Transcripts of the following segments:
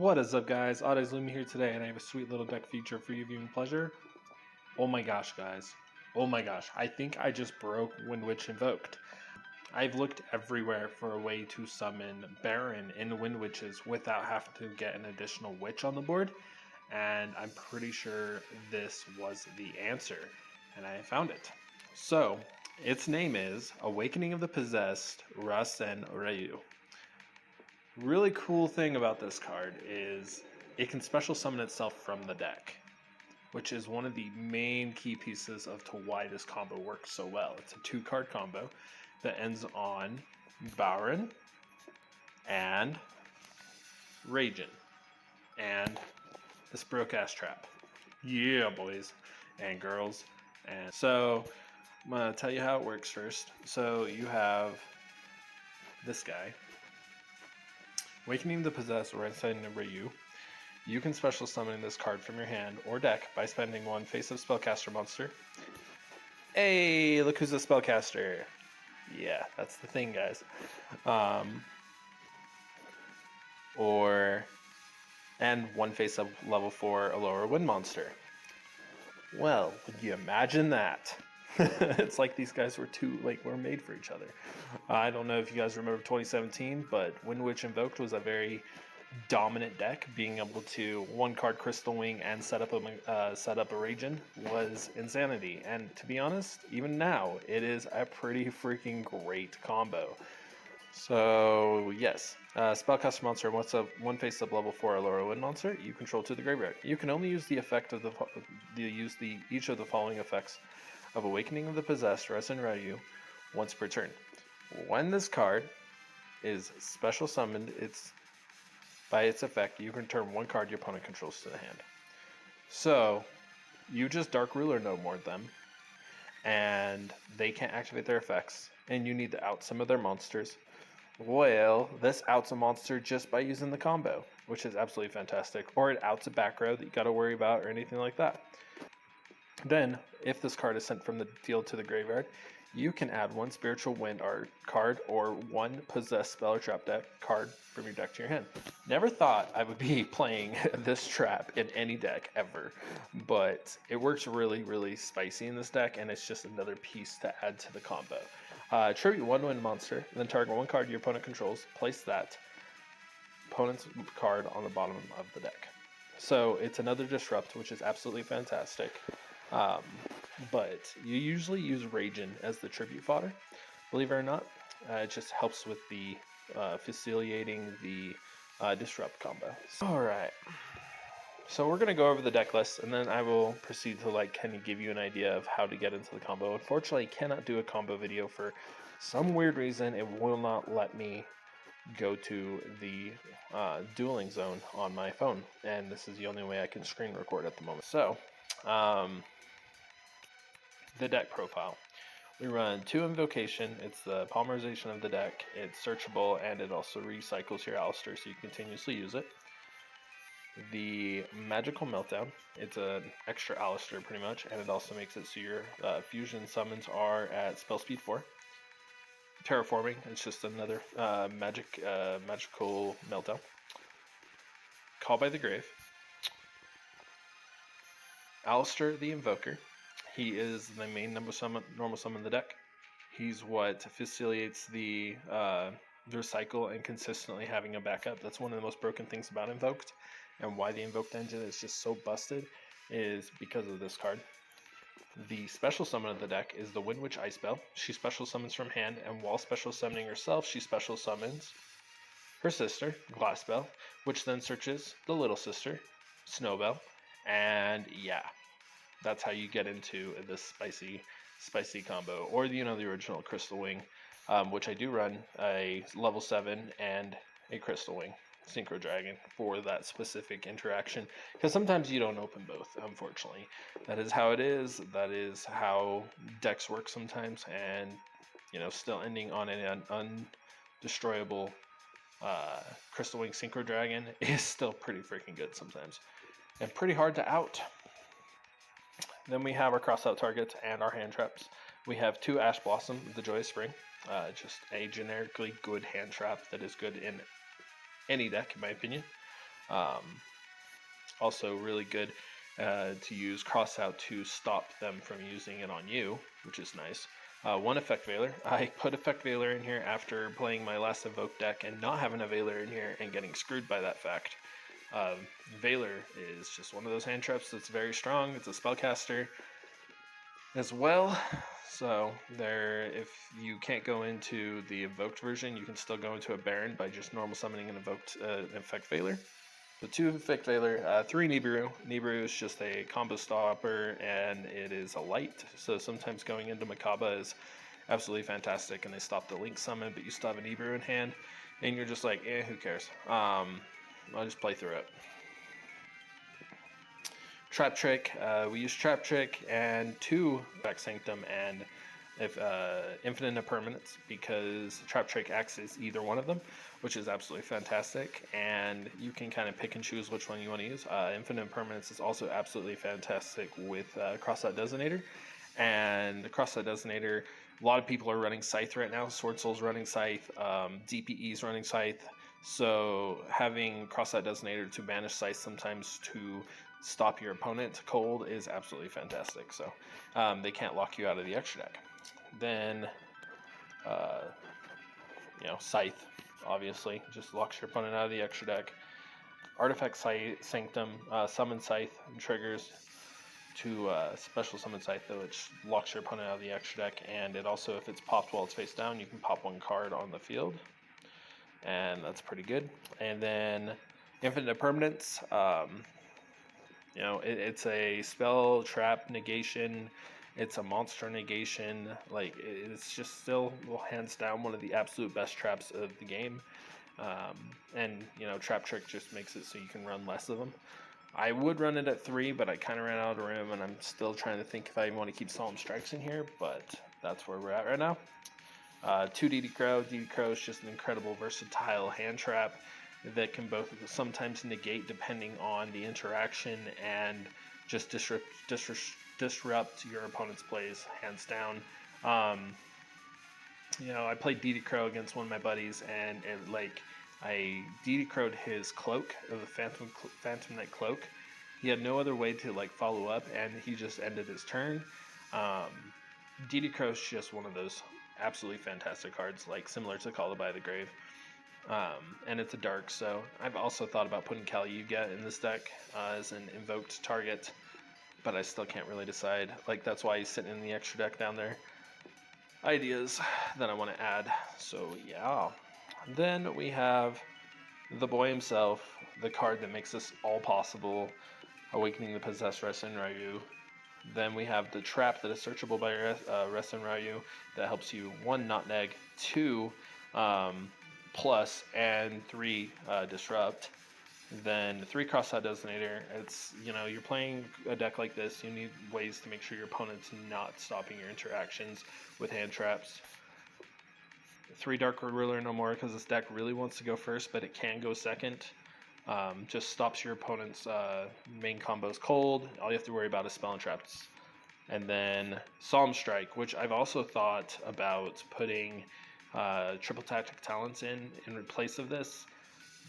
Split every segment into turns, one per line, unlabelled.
What is up, guys? OddEYES Lumia here today, and I have a sweet little deck feature for your viewing pleasure. Oh my gosh, guys. Oh my gosh. I think I just broke WINDWITCH Invoked. I've looked everywhere for a way to summon Baron in WINDWITCHES without having to get an additional witch on the board, and I'm pretty sure this was the answer, and I found it. So, its name is Awakening of the Possessed Rasenryu. Really cool thing about this card is it can special summon itself from the deck, which is one of the main key pieces of to why this combo works so well. It's a 2-card combo that ends on Baron and Ragin and this broke-ass trap. Yeah, boys and girls. And so I'm going to tell you how it works first. So you have this guy. Awakening the Possessed Rasenryu. You can special summon this card from your hand or deck by spending 1 face of spellcaster monster. Hey, look who's a spellcaster. Yeah, that's the thing, guys. And 1 face of level 4 a lower wind monster. Well, would you imagine that? It's like these guys were were made for each other. I don't know if you guys remember 2017, but WINDWITCH Invoked was a very dominant deck. Being able to 1-card Crystal Wing and set up a Ragin was insanity. And to be honest, even now, it is a pretty freaking great combo. So yes, spellcaster monster. What's a 1 face up level 4 or lower wind monster you control to the graveyard. You can only use the effect of each of the following effects of Awakening of the Possessed Rasenryu once per turn. When this card is special summoned, by its effect, you can return 1 card your opponent controls to the hand. So you just Dark Ruler no more them, and they can't activate their effects, and you need to out some of their monsters. Well, this outs a monster just by using the combo, which is absolutely fantastic. Or it outs a back row that you got to worry about or anything like that. Then, if this card is sent from the field to the graveyard, you can add 1 Spiritual Wind art card or 1 Possessed Spell or Trap deck card from your deck to your hand. Never thought I would be playing this trap in any deck ever, but it works really, really spicy in this deck, and it's just another piece to add to the combo. Tribute 1 wind monster, then target 1 card your opponent controls, place that opponent's card on the bottom of the deck. So it's another disrupt, which is absolutely fantastic. But you usually use Ragin as the tribute fodder, believe it or not. It just helps with the facilitating the disrupt combo. Alright, so we're going to go over the deck list, and then I will proceed to kind of give you an idea of how to get into the combo. Unfortunately, I cannot do a combo video for some weird reason. It will not let me go to the dueling zone on my phone, and this is the only way I can screen record at the moment. So, the deck profile. We run 2 Invocation. It's the polymerization of the deck. It's searchable, and it also recycles your Alistair, so you continuously use it. The Magical Meltdown. It's an extra Alistair, pretty much, and it also makes it so your fusion summons are at spell speed 4. Terraforming. It's just another magical Meltdown. Call by the Grave. Alistair the Invoker. He is the main normal summon in the deck. He's what facilitates the recycle and consistently having a backup. That's one of the most broken things about Invoked, and why the Invoked engine is just so busted is because of this card. The special summon of the deck is the WINDWITCH Ice Bell. She special summons from hand, and while special summoning herself, she special summons her sister, Glass Bell, which then searches the little sister, Snowbell, and yeah. That's how you get into this spicy combo, or the original Crystal Wing, which I do run a level 7 and a Crystal Wing Synchro Dragon for that specific interaction. Because sometimes you don't open both, unfortunately. That is how it is. That is how decks work sometimes, and still ending on an undestroyable Crystal Wing Synchro Dragon is still pretty freaking good sometimes, and pretty hard to out. Then we have our crossout targets and our hand traps. We have 2 Ash Blossom, the Joyous Spring. Just a generically good hand trap that is good in any deck, in my opinion. Also really good to use Crossout to stop them from using it on you, which is nice. One Effect Veiler. I put Effect Veiler in here after playing my last Invoked deck and not having a Veiler in here and getting screwed by that fact. Veiler is just one of those hand traps that's very strong. It's a spellcaster as well. So if you can't go into the Invoked version, you can still go into a Baron by just normal summoning an Invoked Effect Veiler. So 2 Effect Veiler, 3 Nibiru. Nibiru is just a combo stopper, and it is a light. So sometimes going into Mechaba is absolutely fantastic, and they stop the Link summon, but you still have a Nibiru in hand, and you're just like, who cares? I'll just play through it. Trap Trick, we use Trap Trick and 2 back Sanctum and Infinite Impermanence, because Trap Trick acts as either one of them, which is absolutely fantastic, and you can kind of pick and choose which one you want to use. Infinite Impermanence is also absolutely fantastic with Crossout Designator, and the Crossout Designator, a lot of people are running Scythe right now. Sword Soul's running Scythe, DPE's running Scythe, so having Crossout Designator to banish Scythe sometimes to stop your opponent cold is absolutely fantastic. So they can't lock you out of the extra deck. Then, Scythe, obviously, just locks your opponent out of the extra deck. Artifact Sanctum, Summon Scythe, and triggers to Special Summon Scythe, which locks your opponent out of the extra deck, and it also, if it's popped while it's face down, you can pop 1 card on the field, and that's pretty good. And then Infinite Impermanence, it's a spell, trap, negation. It's a monster negation. Like, it's just still, hands down, one of the absolute best traps of the game. And Trap Trick just makes it so you can run less of them. I would run it at 3, but I kind of ran out of room, and I'm still trying to think if I even want to keep Solemn Strikes in here, but that's where we're at right now. 2 DD Crow. DD Crow is just an incredible, versatile hand trap that can both sometimes negate depending on the interaction and just disrupt your opponent's plays, hands down. I played DD Crow against one of my buddies, and I DD Crow'd his cloak, the Phantom Knight cloak. He had no other way to follow up, and he just ended his turn. DD Crow's just one of those absolutely fantastic cards, similar to Call by the Grave. And it's a dark, so I've also thought about putting Caliga in this deck as an invoked target, but I still can't really decide. That's why he's sitting in the extra deck down there. Ideas that I want to add. So yeah. Then we have the boy himself, the card that makes this all possible, Awakening the Possessed Rasenryu. Then we have the trap that is searchable by Rasenryu that helps you 1 not neg, 2 plus, and 3 disrupt. Then 3 Crossout Designator. It's, you're playing a deck like this, you need ways to make sure your opponent's not stopping your interactions with hand traps. 3 Dark Ruler no more, because this deck really wants to go first, but it can go second. Just stops your opponent's main combos cold. All you have to worry about is spell and traps. And then Solemn Strike, which I've also thought about putting Triple Tactic Talents in place of this,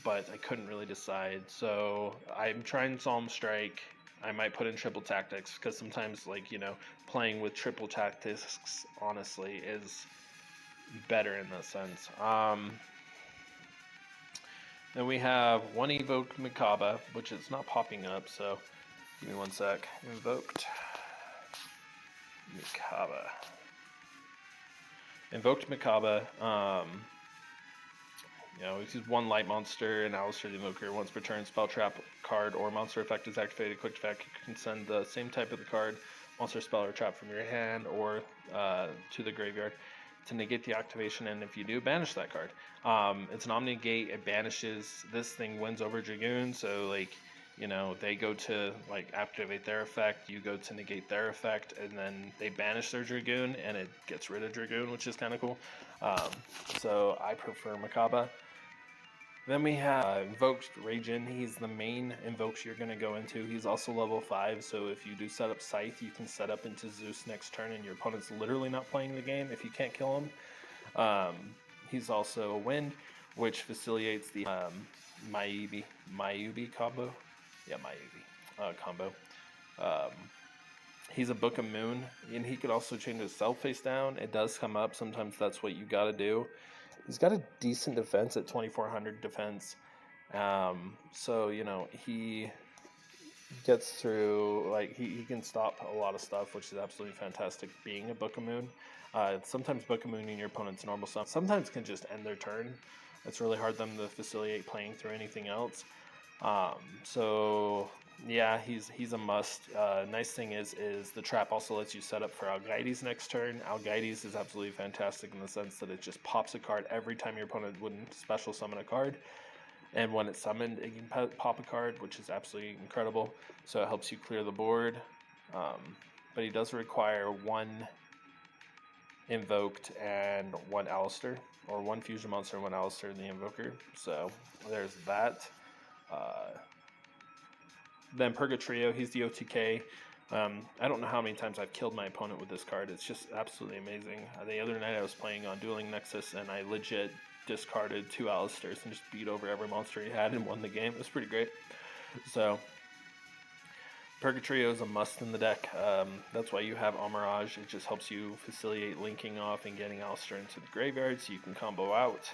but I couldn't really decide. So I'm trying Solemn Strike. I might put in Triple Tactics, because sometimes, playing with Triple Tactics, honestly, is better in that sense. Then we have 1 Invoked Mechaba, which is not popping up, so give me 1 sec. Invoked Mechaba. Invoked Mechaba, it's just 1 light monster, and Alistair the Invoker. Once per turn, spell trap card or monster effect is activated. Quick effect, you can send the same type of the card, monster, spell, or trap from your hand or to the graveyard to negate the activation, and if you do, banish that card. It's an Omni-Negate, it banishes, this thing wins over Dragoon, so they go to activate their effect, you go to negate their effect, and then they banish their Dragoon, and it gets rid of Dragoon, which is kind of cool. So I prefer Mechaba. Then we have Invoked Ragin. He's the main invokes you're going to go into. He's also level 5, so if you do set up Scythe, you can set up into Zeus next turn, and your opponent's literally not playing the game if you can't kill him. He's also a Wind. which facilitates the Mayubi combo. Yeah, Mayubi combo. He's a Book of Moon, and he could also change his self face down. It does come up. Sometimes that's what you got to do. He's got a decent defense at 2400 defense. So, you know, he gets through, like, he can stop a lot of stuff, which is absolutely fantastic being a Book of Moon. Sometimes Book of Moon in your opponent's normal stuff sometimes can just end their turn. It's really hard them to facilitate playing through anything else. So yeah, he's a must. Nice thing is the trap also lets you set up for OddEYES next turn. OddEYES is absolutely fantastic in the sense that it just pops a card every time your opponent wouldn't special summon a card. And when it's summoned, it can pop a card, which is absolutely incredible. So it helps you clear the board. But he does require one Invoked and one Alistair, or one Fusion Monster and one Alistair in the Invoker. So there's that. Then Purgatrio, he's the OTK. I don't know how many times I've killed my opponent with this card. It's just absolutely amazing. The other night I was playing on Dueling Nexus, and I legit discarded 2 Alistairs and just beat over every monster he had and won the game. It was pretty great. So Purgatrio is a must in the deck. That's why you have Amarage. It just helps you facilitate linking off and getting Alistair into the graveyard so you can combo out.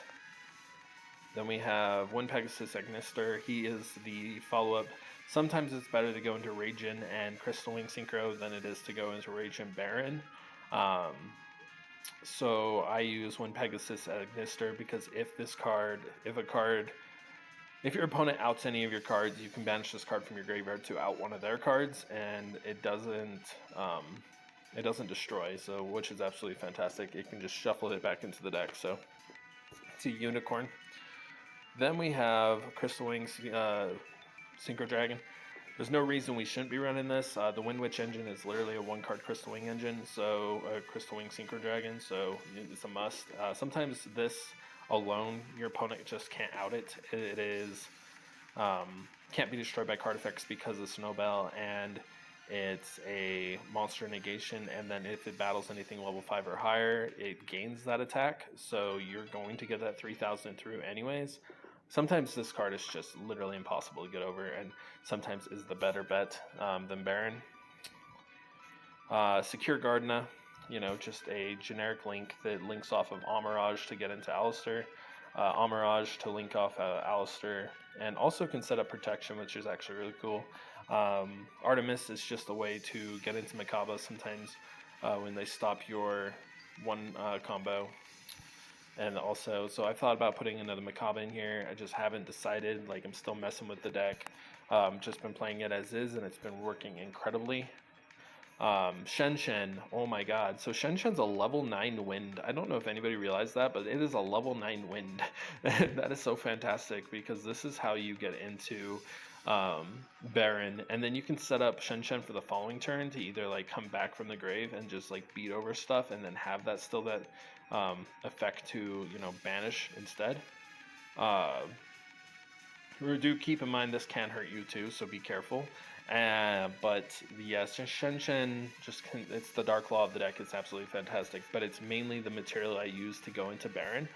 Then we have one Pegasus Ignister. He is the follow-up. Sometimes it's better to go into Ragin and Crystal Wing Synchro than it is to go into Ragin Baron. So I use one Pegasus Ignister because if your opponent outs any of your cards, you can banish this card from your graveyard to out one of their cards, and it doesn't destroy. So, which is absolutely fantastic. It can just shuffle it back into the deck. So it's a unicorn. Then we have Crystal Wings Synchro Dragon. There's no reason we shouldn't be running this. The WINDWITCH engine is literally a one-card Crystal Wing engine, so Crystal Wing Synchro Dragon, so it's a must. Sometimes this alone, your opponent just can't out it. It is can't be destroyed by card effects because of Snowbell, and it's a monster negation, and then if it battles anything level 5 or higher, it gains that attack, so you're going to get that 3000 through anyways. Sometimes this card is just literally impossible to get over, and sometimes is the better bet than Baron. Secure Gardna, you know, just a generic link that links off of Amarage to get into Alistair, Amarage to link off Alistair, and also can set up protection, which is actually really cool. Artemis is just a way to get into Mechaba sometimes when they stop your one combo. And also, so I thought about putting another Mechaba in here. I just haven't decided. Like, I'm still messing with the deck. Just been playing it as is, and it's been working incredibly. Shen, oh my god. So Shen's a level 9 wind. I don't know if anybody realized that, but it is a level 9 wind. That is so fantastic, because this is how you get into Baron. And then you can set up Shen for the following turn to either, like, come back from the grave and just, like, beat over stuff, and then have that still that effect to, you know, banish instead. Do keep in mind this can hurt you too, so be careful. But yes, Shen just it's the Dark Law of the deck. It's absolutely fantastic, but it's mainly the material I use to go into Baron,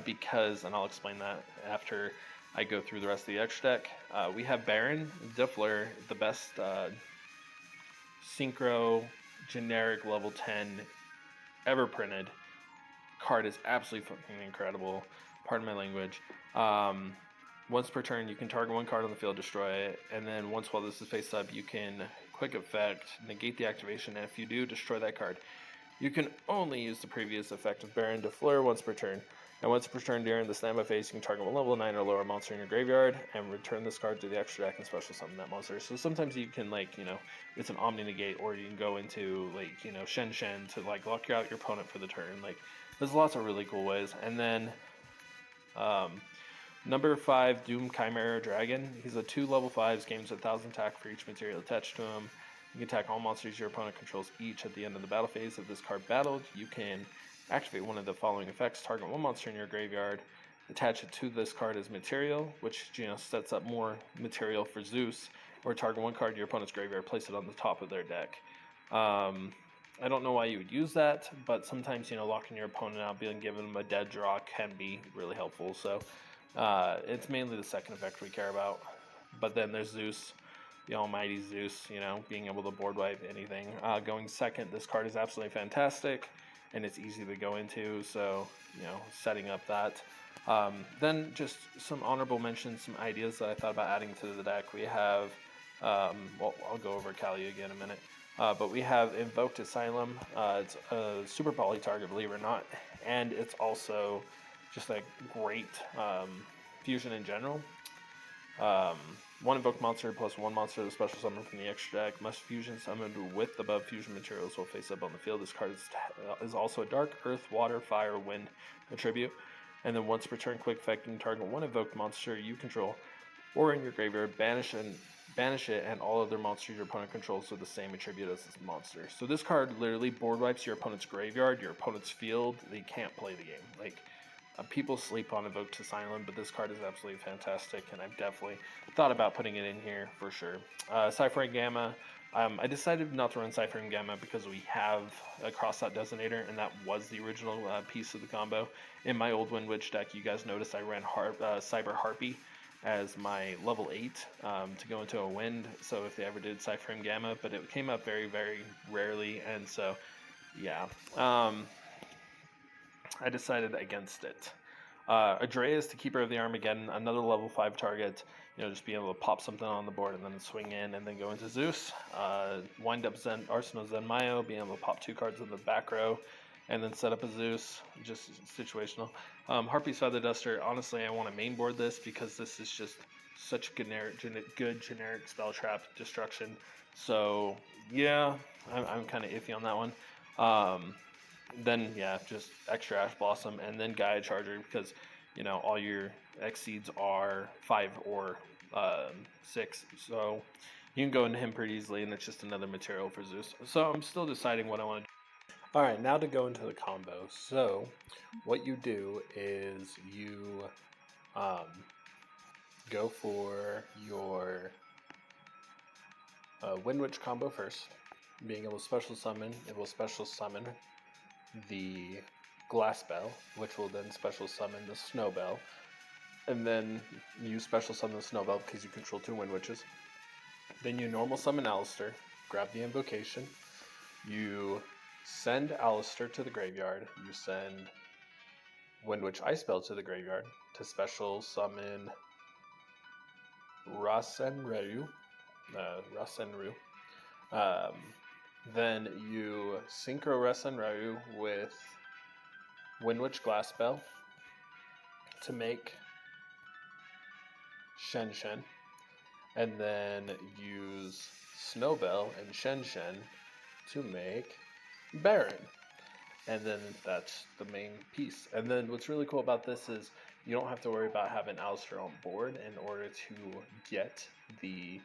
because, and I'll explain that after I go through the rest of the extra deck. We have Baron, Diffler, the best Synchro generic level 10 ever printed. Card is absolutely fucking incredible. Pardon my language. Once per turn, you can target one card on the field, destroy it, and then once while this is face up, you can quick effect, negate the activation, and if you do, destroy that card. You can only use the previous effect of Baron to Fleur once per turn, and once per turn during the standby phase, you can target one level 9 or lower monster in your graveyard, and return this card to the extra deck and special summon that monster. So sometimes you can, like, you know, it's an Omni Negate, or you can go into, like, you know, Shen to, like, lock out your opponent for the turn. Like, there's lots of really cool ways. And then number 5, Doom Chimera Dragon. He's a 2 level 5s, gains 1000 attack for each material attached to him. You can attack all monsters your opponent controls each at the end of the battle phase. If this card battled, you can activate one of the following effects. Target one monster in your graveyard, attach it to this card as material, which, you know, sets up more material for Zeus, or target one card in your opponent's graveyard, place it on the top of their deck. I don't know why you would use that, but sometimes, you know, locking your opponent out, being giving them a dead draw can be really helpful. So it's mainly the second effect we care about. But then there's Zeus, the almighty Zeus, you know, being able to board wipe anything. Going second, this card is absolutely fantastic, and it's easy to go into, so, you know, setting up that. Then just some honorable mentions, some ideas that I thought about adding to the deck. We have, well, I'll go over Cali again in a minute. But we have Invoked Asylum. It's a super poly target, believe it or not, and it's also just a great fusion in general. One invoked monster plus one monster of the special summon from the extra deck must fusion summoned with the above fusion materials will face up on the field. This card is also a dark, earth, water, fire, wind attribute. And then once per turn, quick effect, and target one invoked monster you control or in your graveyard, banish it and all other monsters your opponent controls with the same attribute as this monster. So this card literally board wipes your opponent's graveyard, your opponent's field. They can't play the game. Like, people sleep on Invoked Asylum, but this card is absolutely fantastic, and I've definitely thought about putting it in here for sure. Cyphering Gamma. I decided not to run Cyphering Gamma because we have a Crossout Designator, and that was the original piece of the combo. In my old WINDWITCH deck, you guys noticed I ran Cyber Harpie as my level 8 to go into a wind, so if they ever did Cyphering Gamma, but it came up very, very rarely, and so, yeah. I decided against it. Adrea is the Keeper of the Armageddon, another level 5 target. You know, just being able to pop something on the board and then swing in and then go into Zeus. Wind up Arsenal Zenmayo, being able to pop 2 cards in the back row and then set up a Zeus, just situational. Harpie's Feather Duster, honestly, I want to main board this because this is just such good generic spell trap destruction. So, yeah, I'm kind of iffy on that one. Then, yeah, just extra Ash Blossom, and then Gaia Charger, because, you know, all your Exceeds are 5 or 6, so you can go into him pretty easily, and it's just another material for Zeus. So I'm still deciding what I want to do. Alright, now to go into the combo. So, what you do is you go for your WINDWITCH combo first. Being able to special summon, it will special summon the Glass Bell, which will then special summon the Snow Bell, and then you special summon the Snow Bell because you control 2 WINDWITCHES. Then you normal summon Alistair, grab the Invocation, you send Alistair to the graveyard, you send WINDWITCH Icebell to the graveyard to special summon Rasenryu. Then you Synchro Rasenryu with WINDWITCH Glass Bell to make Shen, and then use Snowbell and Shen to make Baron. And then that's the main piece. And then what's really cool about this is you don't have to worry about having Alistair on board in order to get the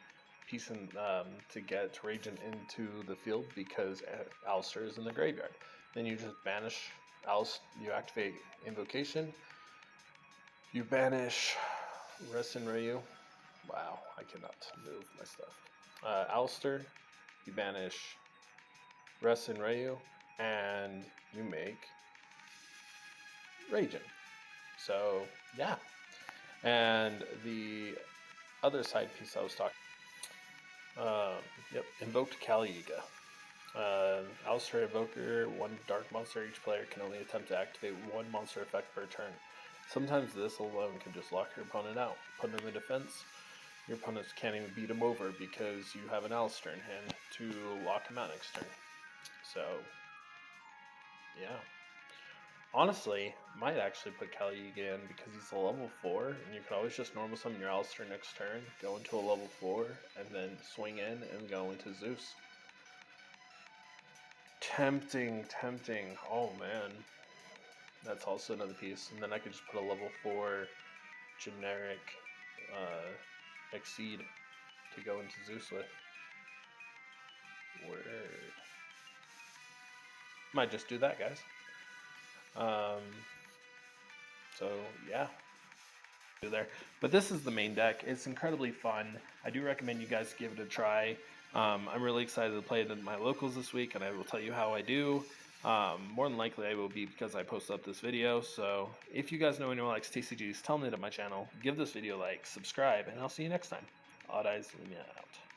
piece to get Ragent into the field because Alistair is in the graveyard. Then you just banish Alistair, you activate Invocation, you banish Rasenryu. Wow, I cannot move my stuff. Alistair, you banish Rasenryu, and you make Ragent. So, yeah. And the other side piece I was talking Invoked Caliga. Alistair Evoker, 1 dark monster. Each player can only attempt to activate 1 monster effect per turn. Sometimes this alone can just lock your opponent out. Put him in defense. Your opponents can't even beat him over because you have an Alistair in hand to lock him out next turn. So, yeah. Honestly, might actually put Caliga in because he's a level 4, and you can always just normal summon your Alistair next turn, go into a level 4, and then swing in and go into Zeus. Tempting. Oh man. That's also another piece. And then I could just put a level 4 generic Exceed to go into Zeus with. Word. Might just do that, guys. So yeah, there. But this is the main deck. It's incredibly fun. I do recommend you guys give it a try. I'm really excited to play it in my locals this week, and I will tell you how I do. More than likely I will be because I posted up this video. So if you guys know anyone likes TCGs, tell them to my channel, give this video a like, subscribe, and I'll see you next time. OddEYES, Lumia out.